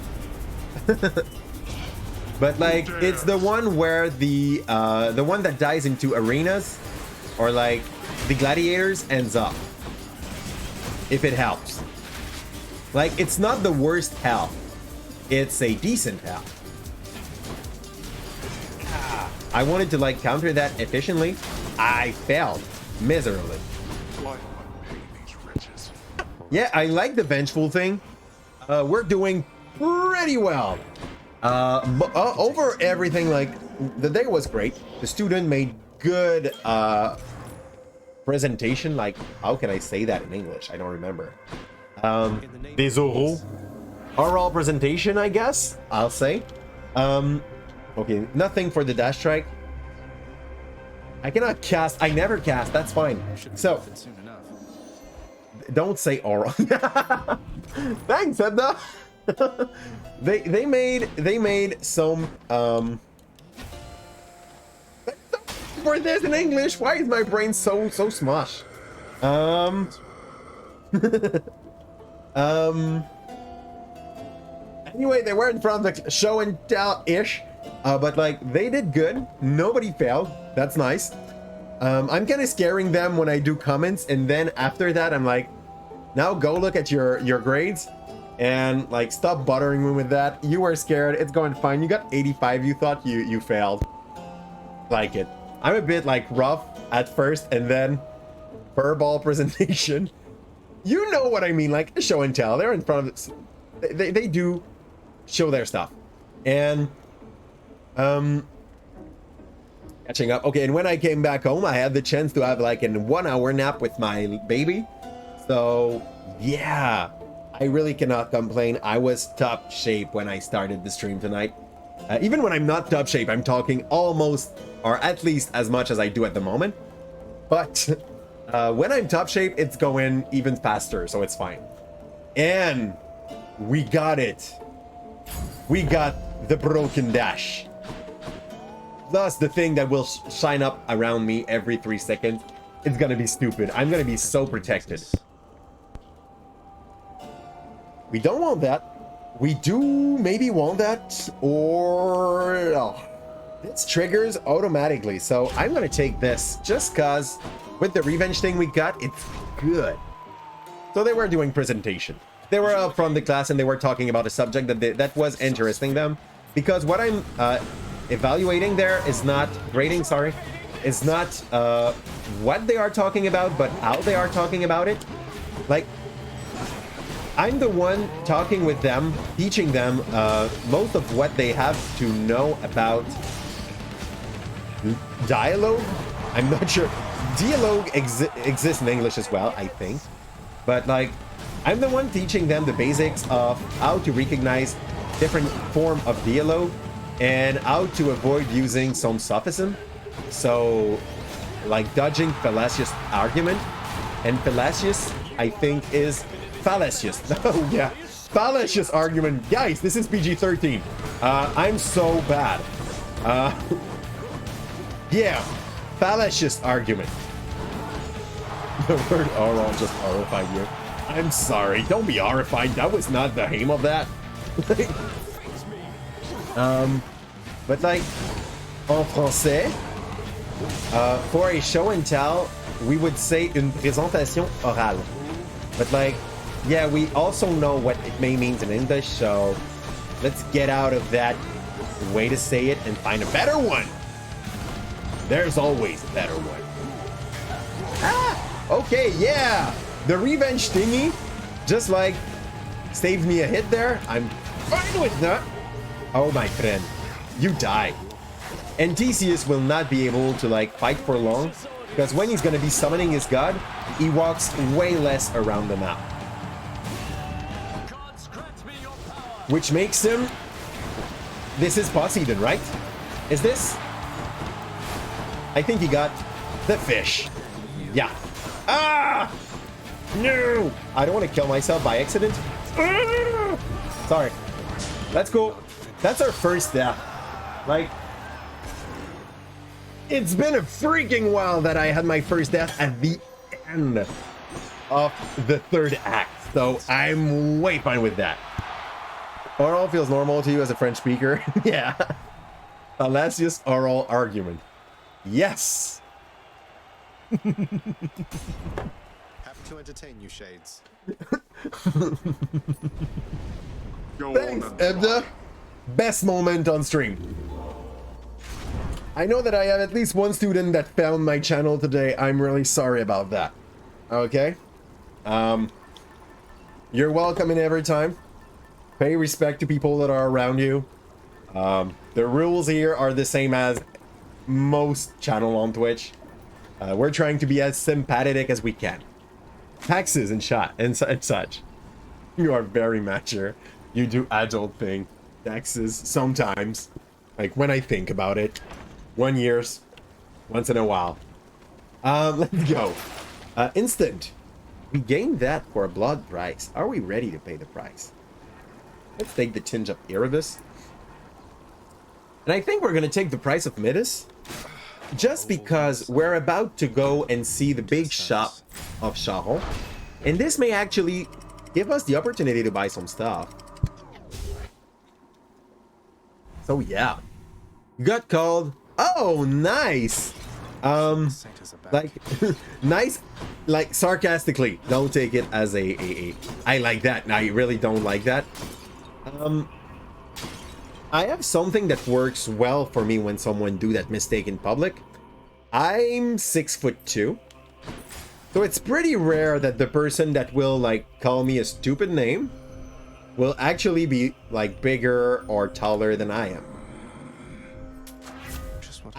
But like, it's the one where the one that dies into arenas, or like the gladiators, ends up. If it helps. Like, it's not the worst health. It's a decent health. I wanted to like counter that efficiently. I failed miserably. Yeah, I like the vengeful thing. We're doing pretty well. Over everything, like, the day was great. The student made good presentation. Like, how can I say that in English? I don't remember. Des oraux. Oral presentation, I guess I'll say. Okay, nothing for the dash strike. I cannot cast. I never cast. That's fine. So Soon enough. don't say oral. Thanks, Edna. they made some for this in English. Why is my brain so smush? Anyway, they were in front of the show and tell ish. But like, they did good. Nobody failed. That's nice. I'm kind of scaring them when I do comments, and then after that, I'm like, now go look at your grades, and like, stop bothering me with that. You were scared. It's going fine. You got 85. You thought you failed. Like it. I'm a bit like rough at first, and then furball presentation. You know what I mean? Like show and tell. They're in front of they do show their stuff, and Catching up. Okay, and when I came back home, I had the chance to have like a 1 hour nap with my baby. So yeah, I really cannot complain. I was top shape when I started the stream tonight. Even when I'm not top shape, I'm talking almost or at least as much as I do at the moment. But when I'm top shape, it's going even faster, so it's fine. And we got it. We got the broken dash. Plus the thing that will shine up around me every 3 seconds. It's gonna be stupid. I'm gonna be so protected. We don't want that. We do maybe want that, or oh, this triggers automatically. So I'm gonna take this just cause with the revenge thing we got, it's good. So they were doing presentation. They were up from the class and they were talking about a subject that was interesting them, because what I'm evaluating there is not grading, sorry, is not what they are talking about, but how they are talking about it. Like, I'm the one talking with them, teaching them most of what they have to know about dialogue. I'm not sure. Dialogue exists in English as well, I think. But like, I'm the one teaching them the basics of how to recognize different form of dialogue and how to avoid using some sophism. So, like dodging fallacious argument. And fallacious, I think, is fallacious. Oh yeah, fallacious argument. Guys, this is PG-13. I'm so bad. Yeah, fallacious argument. The word oral just horrified you. I'm sorry, don't be horrified. That was not the aim of that. But like, en français, for a show and tell, we would say une présentation orale. But like, yeah, we also know what it may mean in English, so let's get out of that way to say it and find a better one. There's always a better one. Ah, okay, yeah. The revenge thingy just like saved me a hit there. I'm fine with that. Oh, my friend, you die. And Theseus will not be able to like fight for long, because when he's gonna be summoning his god, he walks way less around the map. Which makes him... This is Poseidon, right? Is this? I think he got the fish. Yeah. Ah! No! I don't want to kill myself by accident. Ah! Sorry. That's cool. That's our first death. Like... It's been a freaking while that I had my first death at the end of the third act. So I'm way fine with that. Oral feels normal to you as a French speaker. Yeah. Fallacious oral argument. Yes. Happy to entertain you, Shades. Thanks, Ebda. Best moment on stream. I know that I have at least one student that found my channel today. I'm really sorry about that. Okay? You're welcome in every time. Pay respect to people that are around you. The rules here are the same as most channel on Twitch. We're trying to be as sympathetic as we can. Taxes and such. You are very mature. You do adult thing. Taxes sometimes. Like when I think about it. 1 year, once in a while. Let's go. Instant. We gained that for a blood price. Are we ready to pay the price? Let's take the tinge of Erebus. And I think we're going to take the price of Midas. Just because we're about to go and see the big shop of Charon. And this may actually give us the opportunity to buy some stuff. So yeah. Got called. Oh, nice. Like, nice, like sarcastically. Don't take it as a I like that. I really don't like that. I have something that works well for me when someone do that mistake in public. I'm 6'2", so it's pretty rare that the person that will like call me a stupid name will actually be like bigger or taller than I am.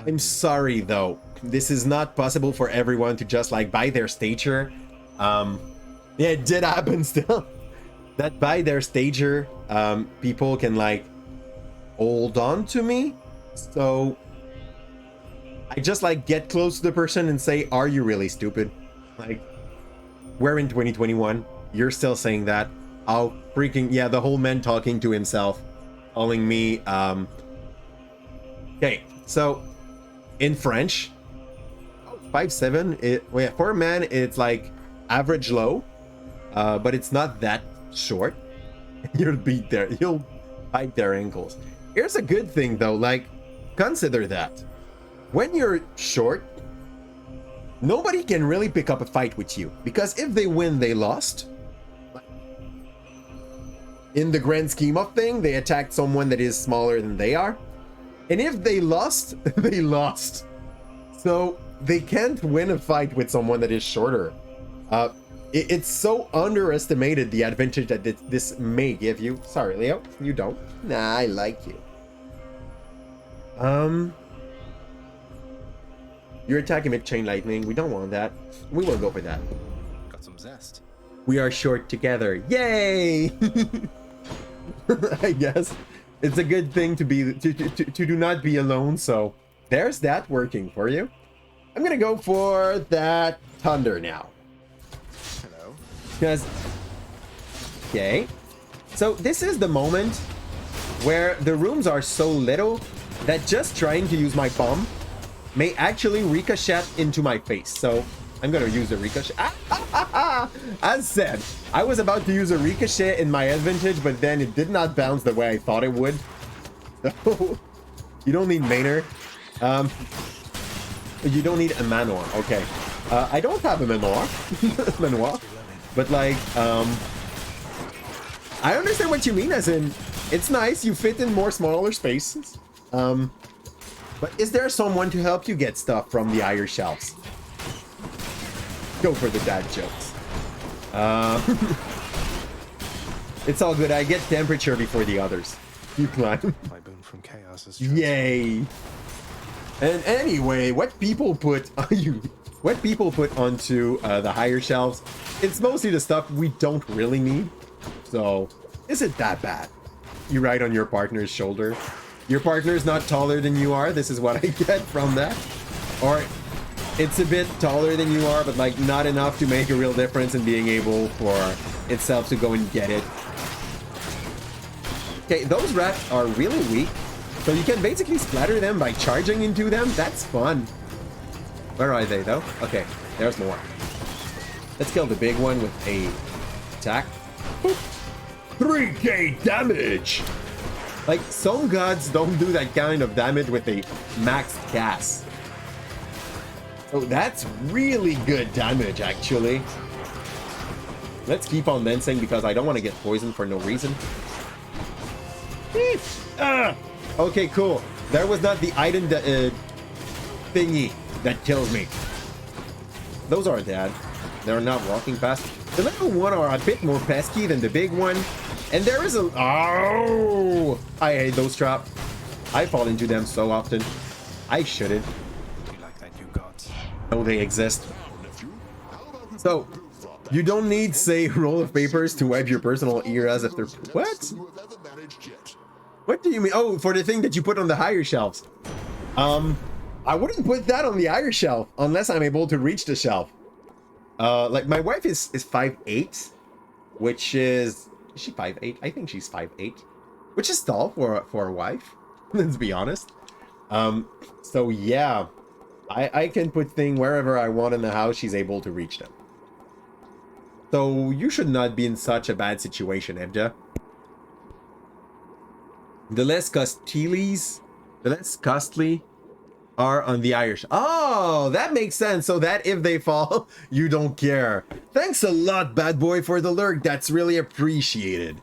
I'm sorry though. This is not possible for everyone to just like by their stature. Yeah, it did happen still. That by their stature, people can like hold on to me. So I just like get close to the person and say, "Are you really stupid?" Like, we're in 2021. You're still saying that. Oh, freaking yeah! The whole man talking to himself, calling me. Okay, so in French, 5'7". For a man, it's like average low, but it's not that short. You'll beat their, you'll bite their ankles. Here's a good thing though, like consider that when you're short, nobody can really pick up a fight with you because if they win, they lost. In the grand scheme of thing, they attacked someone that is smaller than they are, and if they lost, they lost. So they can't win a fight with someone that is shorter. It's so underestimated the advantage that this may give you. Sorry, Leo, you don't. Nah, I like you. You're attacking with chain lightning. We don't want that. We won't go for that. Got some zest. We are short together. Yay! I guess it's a good thing to be to do not be alone. So there's that working for you. I'm gonna go for that thunder now. Hello. Because, okay, so this is the moment where the rooms are so little that just trying to use my bomb may actually ricochet into my face. So I'm gonna use a ricochet. As said, I was about to use a ricochet in my advantage, but then it did not bounce the way I thought it would. So you don't need Maynard. You don't need a Manor. Okay. I don't have a Manor. Manoir. But like, I understand what you mean, as in, it's nice, you fit in more smaller spaces. But is there someone to help you get stuff from the higher shelves? Go for the dad jokes. It's all good, I get temperature before the others. You climb. My boon from chaos is Yay! And anyway, what people put onto the higher shelves, it's mostly the stuff we don't really need. So, is it that bad? You ride on your partner's shoulder. Your partner's not taller than you are. This is what I get from that. Or it's a bit taller than you are, but like not enough to make a real difference in being able for itself to go and get it. Okay, those rats are really weak. So you can basically splatter them by charging into them. That's fun. Where are they though? Okay, there's more. Let's kill the big one with a attack. 3k damage! Like, some gods don't do that kind of damage with a maxed cast. So that's really good damage, actually. Let's keep on dancing because I don't want to get poisoned for no reason. Okay, cool. There was not the item thingy that kills me. Those are dead. They're not walking past. The little one are a bit more pesky than the big one. And there is a... Oh! I hate those traps. I fall into them so often. I shouldn't. You like that, you gods? No, they exist. So, you don't need, say, roll of papers to wipe your personal eras after... What? What do you mean? Oh, for the thing that you put on the higher shelves. I wouldn't put that on the higher shelf unless I'm able to reach the shelf. Like, my wife is 5'8", which is she 5'8"? I think she's 5'8", which is tall for a wife. Let's be honest. So yeah, I can put things wherever I want in the house. She's able to reach them. So you should not be in such a bad situation, Evja. The less costly are on the Irish. Oh, that makes sense. So that if they fall, you don't care. Thanks a lot, bad boy, for the lurk. That's really appreciated.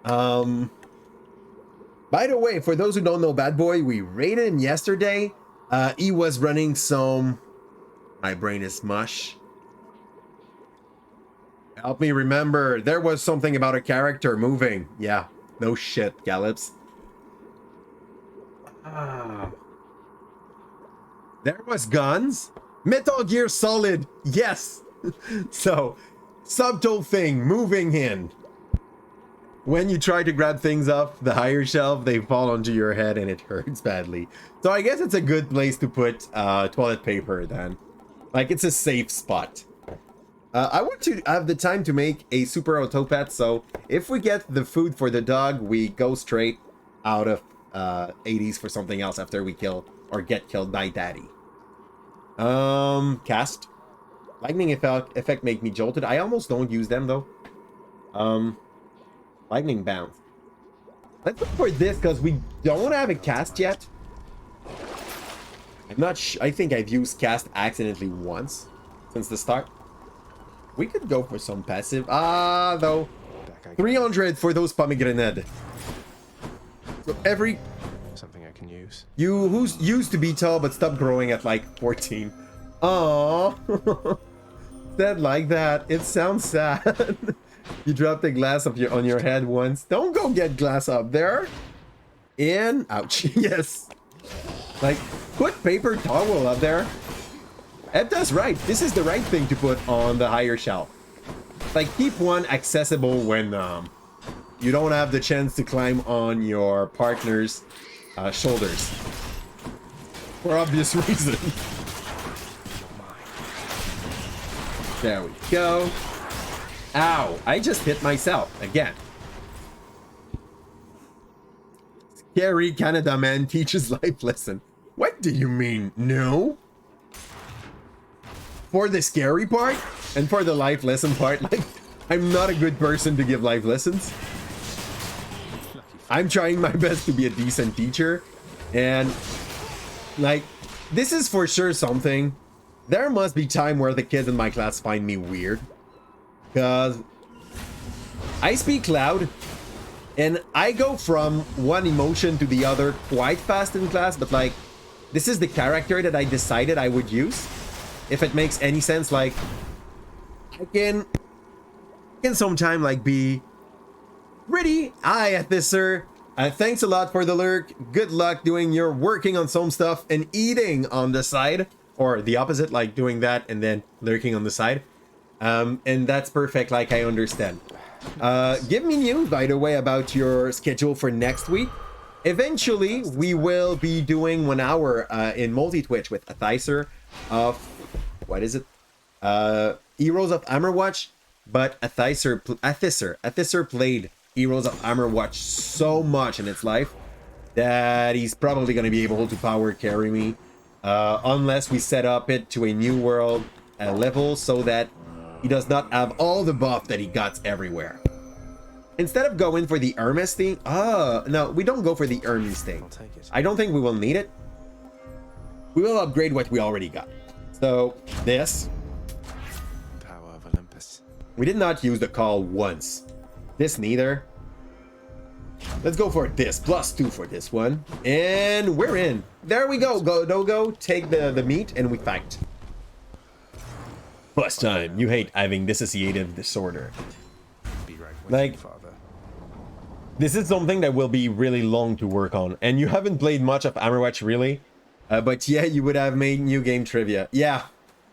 By the way, for those who don't know bad boy, we raided him yesterday. He was running some... My brain is mush. Help me remember. There was something about a character moving. Yeah, no shit, Gallops. There was guns. Metal Gear Solid. Yes. So, subtle thing moving in. When you try to grab things off the higher shelf, they fall onto your head and it hurts badly. So I guess it's a good place to put toilet paper then. Like, it's a safe spot. I want to have the time to make a super autopet, so if we get the food for the dog, we go straight out of 80s for something else after we kill or get killed by daddy. Cast. Lightning effect make me jolted. I almost don't use them though. Lightning bounce. Let's look for this because we don't have a cast yet. I'm not I think I've used cast accidentally once since the start. We could go for some passive. Though. 300 for those pomegranate. So every... Something I can use. You who's used to be tall but stopped growing at like 14. Aww. Said like that. It sounds sad. You dropped the glass of on your head once. Don't go get glass up there. And ouch. Yes. Like, put paper towel up there. Ed does right. This is the right thing to put on the higher shelf. Like, keep one accessible when you don't have the chance to climb on your partner's shoulders. For obvious reasons. There we go. Ow, I just hit myself again. Scary Canada man teaches life lesson. What do you mean? No? For the scary part and for the life lesson part, like, I'm not a good person to give life lessons. I'm trying my best to be a decent teacher, and like, this is for sure something. There must be time where the kids in my class find me weird, because I speak loud and I go from one emotion to the other quite fast in class, but like, this is the character that I decided I would use. If it makes any sense, like, I can sometime like be pretty. Hi, Athisser. Thanks a lot for the lurk. Good luck doing your working on some stuff and eating on the side, or the opposite, like doing that and then lurking on the side. And that's perfect. Like, I understand. Give me news, by the way, about your schedule for next week. Eventually, we will be doing 1 hour in multi-twitch with Athisser of, what is it? Heroes of Hammerwatch, but Athisser played Heroes of Hammerwatch so much in its life that he's probably going to be able to power carry me, unless we set up it to a new world level so that he does not have all the buff that he got everywhere. Instead of going for the Hermes thing, no, we don't go for the Hermes thing. I'll take it. I don't think we will need it. We will upgrade what we already got. So, this. Power of Olympus. We did not use the call once. This neither. Let's go for this. +2 for this one. And we're in. There we go. Go. Take the meat and we fight. Plus time. You hate having dissociative disorder. Be right with Like, you, Father. this is something that will be really long to work on. And you haven't played much of Hammerwatch, really. But yeah, you would have made new game trivia. Yeah,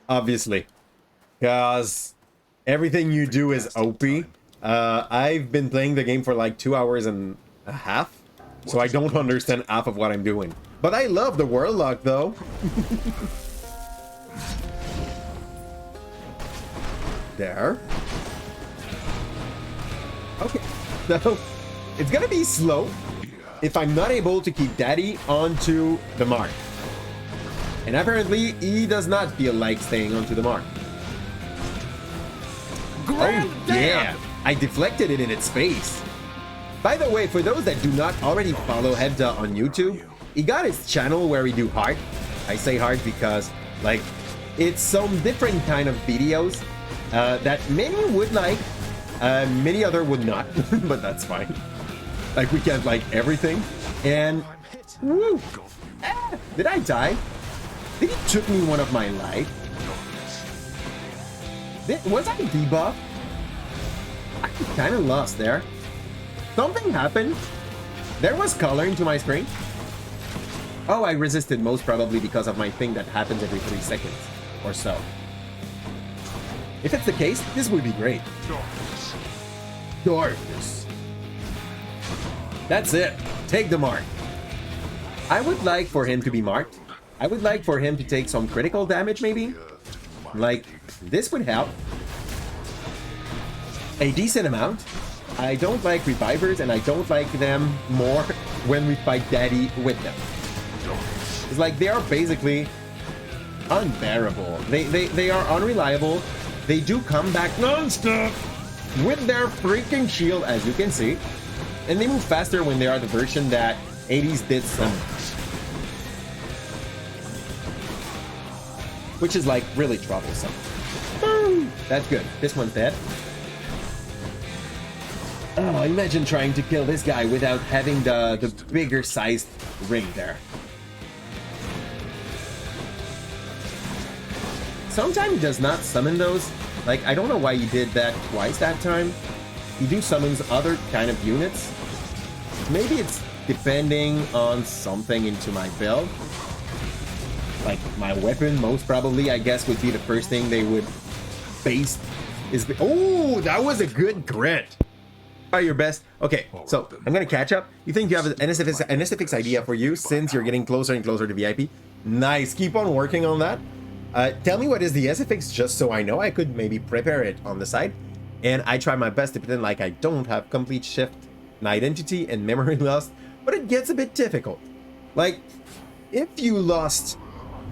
obviously. Because everything you do is OP. I've been playing the game for like 2 hours and a half. So I don't understand half of what I'm doing. But I love the Warlock, though. There. Okay, so it's gonna be slow if I'm not able to keep Daddy onto the mark. And apparently, he does not feel like staying onto the mark. Oh, yeah! I deflected it in its face. By the way, for those that do not already follow Hebda on YouTube, he got his channel where he do hard. I say hard because, like, it's some different kind of videos that many would like, many other would not, but that's fine. Like, we can't like everything. And, woo! Did I die? Did he took me one of my life? Was I debuffed? I kind of lost there. Something happened. There was color into my screen. Oh, I resisted most probably because of my thing that happens every 3 seconds or so. If it's the case, this would be great. Darkness. That's it. Take the mark. I would like for him to be marked. I would like for him to take some critical damage, maybe. Like, this would help. A decent amount. I don't like revivers, and I don't like them more when we fight Daddy with them. It's like they are basically unbearable. They are unreliable. They do come back non-stop with their freaking shield, as you can see. And they move faster when they are the version that 80s did summon. Which is like really troublesome. That's good. This one's dead. Oh, imagine trying to kill this guy without having the bigger sized ring there. Sometimes he does not summon those. Like, I don't know why he did that twice that time. He do summons other kind of units. Maybe it's depending on something into my build. Like, my weapon, most probably, I guess, would be the first thing they would base. Oh, that was a good crit. Try your best. Okay, so I'm gonna catch up. You think you have an SFX idea for you since you're getting closer and closer to VIP? Nice. Keep on working on that. Tell me what is the SFX just so I know I could maybe prepare it on the side. And I try my best to pretend like I don't have complete shift in identity and memory loss, but it gets a bit difficult. Like, if you lost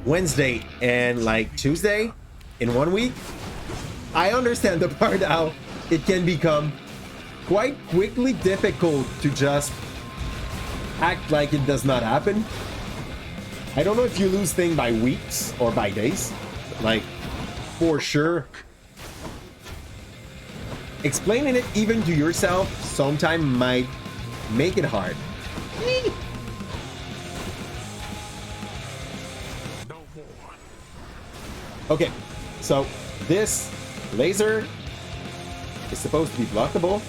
Wednesday and like Tuesday in 1 week, I understand the part how it can become quite quickly difficult to just act like it does not happen. I don't know if you lose things by weeks or by days, like, for sure. Explaining it even to yourself sometimes might make it hard. Okay, so this laser is supposed to be blockable.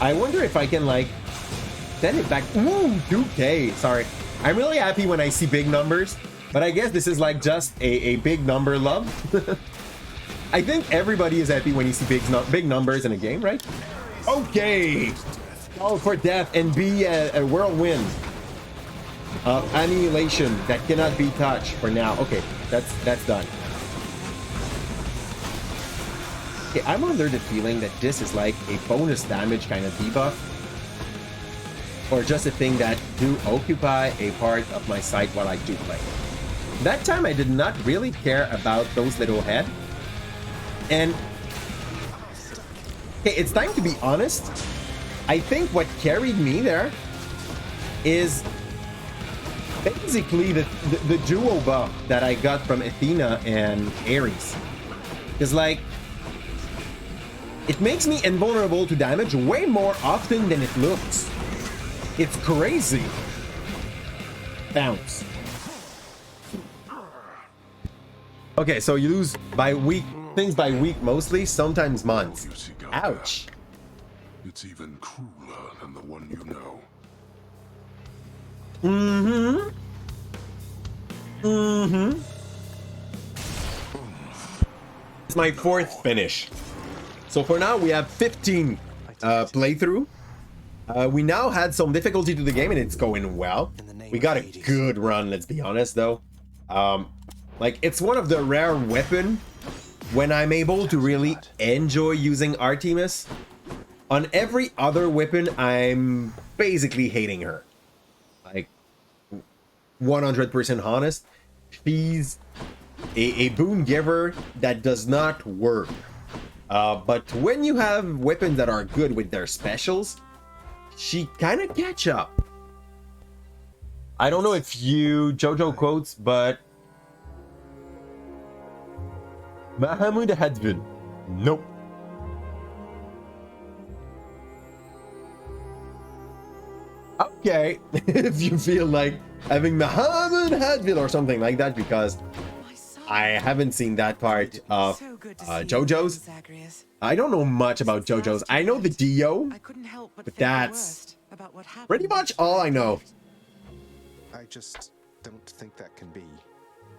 I wonder if I can, like, send it back. Ooh, 2K. Sorry. I'm really happy when I see big numbers, but I guess this is like just a big number love. I think everybody is happy when you see big numbers in a game, right? Okay. Call for death and be a whirlwind of annihilation that cannot be touched for now. Okay, that's done. Okay, I'm under the feeling that this is like a bonus damage kind of debuff, or just a thing that do occupy a part of my site while I do play. That time I did not really care about those little head. And okay, it's time to be honest. I think what carried me there is basically the duo buff that I got from Athena and Ares. Because, like, it makes me invulnerable to damage way more often than it looks. It's crazy. Bounce. Okay, so you lose by week, things by week mostly, sometimes months. Ouch. It's even crueler than the one you know. It's my 4th finish. So for now, we have 15 playthrough. We now had some difficulty to the game, and it's going well. We got a good run, let's be honest, though. Like, it's one of the rare weapon when I'm able to really enjoy using Artemis. On every other weapon, I'm basically hating her. Like, 100% honest. She's a boon giver that does not work. But when you have weapons that are good with their specials, she kind of catch up. I don't know if you JoJo quotes, but Mahamud Hadvin. Nope. Okay, if you feel like having Mahamud Hadvin or something like that, because I haven't seen that part of JoJo's. I don't know much about JoJo's. I know the Dio, but that's pretty much all I know. I just don't think that can be.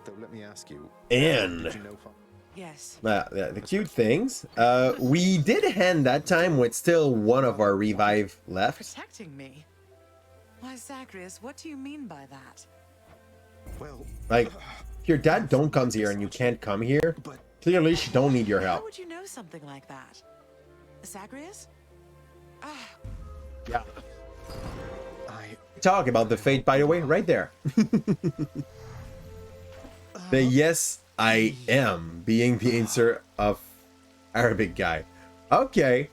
Though let me ask you. And Did you know Yes. the cute things. We did hand that time with still one of our revive left. Protecting me? Why, Zagreus, what do you mean by that? Well, Like, if your dad don't comes here and you can't come here, but clearly she don't need your How help. would you know something like that? Zagreus? Ah, Yeah. I Talk about the fate, by the way, right there. The yes, I am being the answer of Arabic guy. Okay.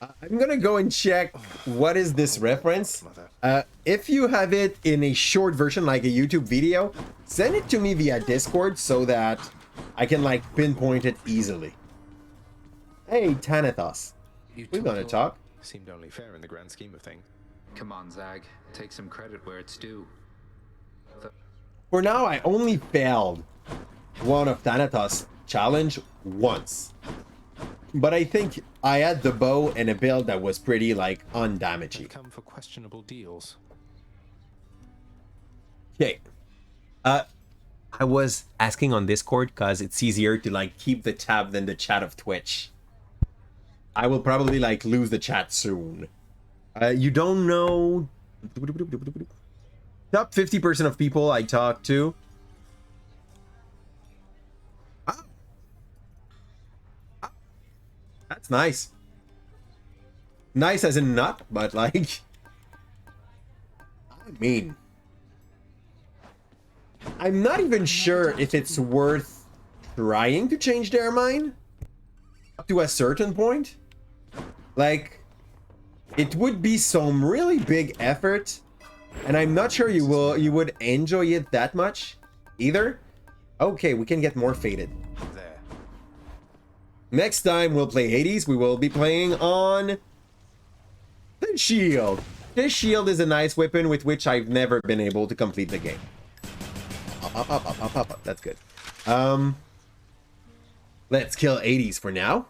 I'm gonna go and check what is this reference. If you have it in a short version, like a YouTube video, send it to me via Discord so that I can like pinpoint it easily. Hey, Thanatos. We're gonna talk. seemed only fair in the grand scheme of things. Come on, Zag. Take some credit where it's due. For now, I only failed one of Thanatos' challenge once. But I think I had the bow and a build that was pretty, like, undamagey. Come for questionable deals. Okay. I was asking on Discord because it's easier to, like, keep the tab than the chat of Twitch. I will probably, like, lose the chat soon. You don't know... Top 50% of people I talk to. That's nice. Nice as in nut, but like... I mean... I'm not even sure if it's worth trying to change their mind. Up to a certain point. Like... It would be some really big effort. And I'm not sure you would enjoy it that much either. Okay, we can get more faded. There. Next time we'll play Hades, we will be playing on the shield. This shield is a nice weapon with which I've never been able to complete the game. Up. That's good. Let's kill Hades for now.